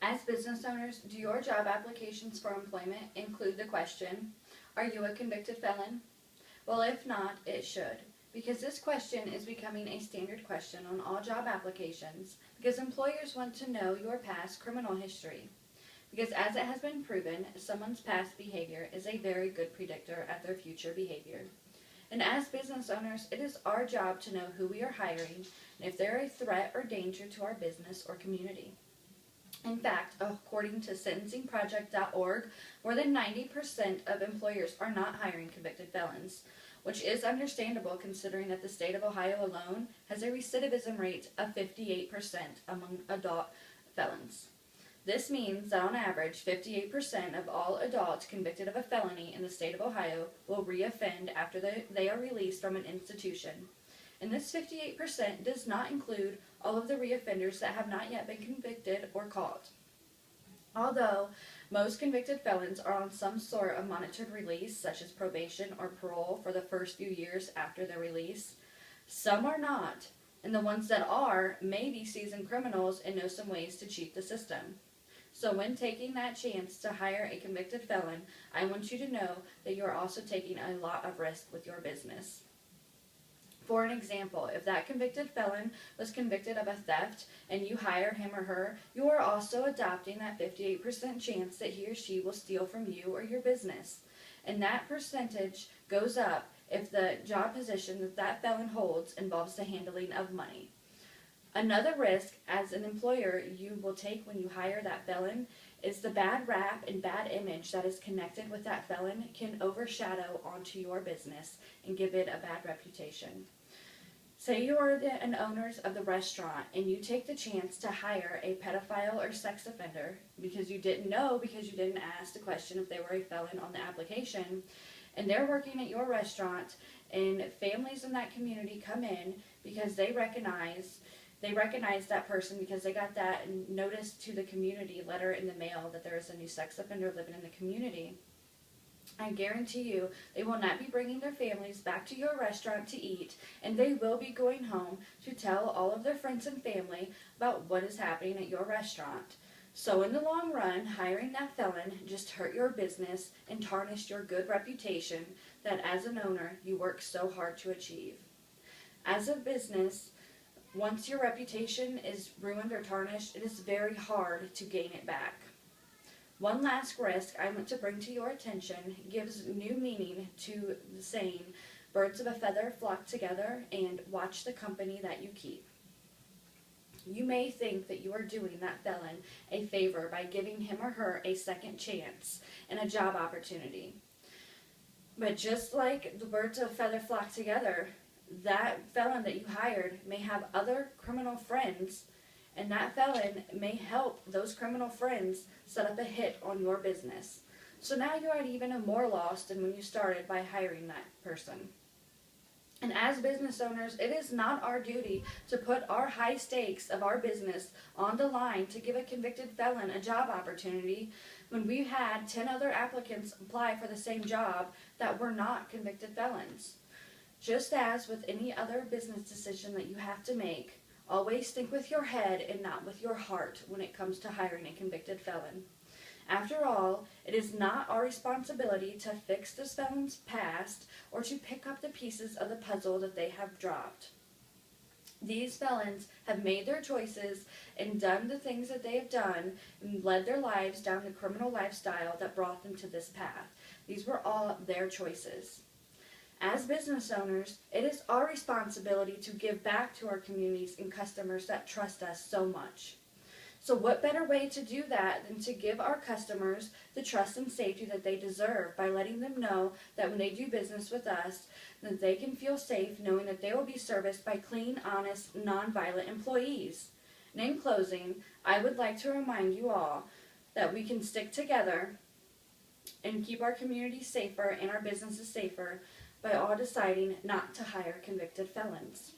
As business owners, do your job applications for employment include the question, are you a convicted felon? Well, if not, it should, because this question is becoming a standard question on all job applications because employers want to know your past criminal history. Because as it has been proven, someone's past behavior is a very good predictor of their future behavior. And as business owners, it is our job to know who we are hiring and if they're a threat or danger to our business or community. In fact, according to sentencingproject.org, more than 90% of employers are not hiring convicted felons, which is understandable considering that the state of Ohio alone has a recidivism rate of 58% among adult felons. This means that on average, 58% of all adults convicted of a felony in the state of Ohio will reoffend after they are released from an institution. And this 58% does not include all of the reoffenders that have not yet been convicted or caught. Although most convicted felons are on some sort of monitored release, such as probation or parole for the first few years after their release, some are not, and the ones that are may be seasoned criminals and know some ways to cheat the system. So when taking that chance to hire a convicted felon, I want you to know that you are also taking a lot of risk with your business. For an example, if that convicted felon was convicted of a theft and you hire him or her, you are also adopting that 58% chance that he or she will steal from you or your business. And that percentage goes up if the job position that that felon holds involves the handling of money. Another risk as an employer you will take when you hire that felon is the bad rap and bad image that is connected with that felon can overshadow onto your business and give it a bad reputation. Say you are an owner of the restaurant and you take the chance to hire a pedophile or sex offender because you didn't know because you didn't ask the question if they were a felon on the application, and they're working at your restaurant and families in that community come in because they recognize that person because they got that notice to the community letter in the mail that there is a new sex offender living in the community. I guarantee you they will not be bringing their families back to your restaurant to eat, and they will be going home to tell all of their friends and family about what is happening at your restaurant. So in the long run, hiring that felon just hurt your business and tarnished your good reputation that as an owner you worked so hard to achieve. As a business, once your reputation is ruined or tarnished, it is very hard to gain it back. One last risk I want to bring to your attention gives new meaning to the saying, birds of a feather flock together, and watch the company that you keep. You may think that you are doing that felon a favor by giving him or her a second chance and a job opportunity. But just like the birds of a feather flock together, that felon that you hired may have other criminal friends, and that felon may help those criminal friends set up a hit on your business. So now you're at even a more loss than when you started by hiring that person. And as business owners, it is not our duty to put our high stakes of our business on the line to give a convicted felon a job opportunity when we had 10 other applicants apply for the same job that were not convicted felons. Just as with any other business decision that you have to make, always think with your head and not with your heart when it comes to hiring a convicted felon. After all, it is not our responsibility to fix this felon's past or to pick up the pieces of the puzzle that they have dropped. These felons have made their choices and done the things that they have done and led their lives down the criminal lifestyle that brought them to this path. These were all their choices. As business owners, it is our responsibility to give back to our communities and customers that trust us so much. So what better way to do that than to give our customers the trust and safety that they deserve by letting them know that when they do business with us, that they can feel safe knowing that they will be serviced by clean, honest, nonviolent employees. And in closing, I would like to remind you all that we can stick together and keep our communities safer and our businesses safer by all deciding not to hire convicted felons.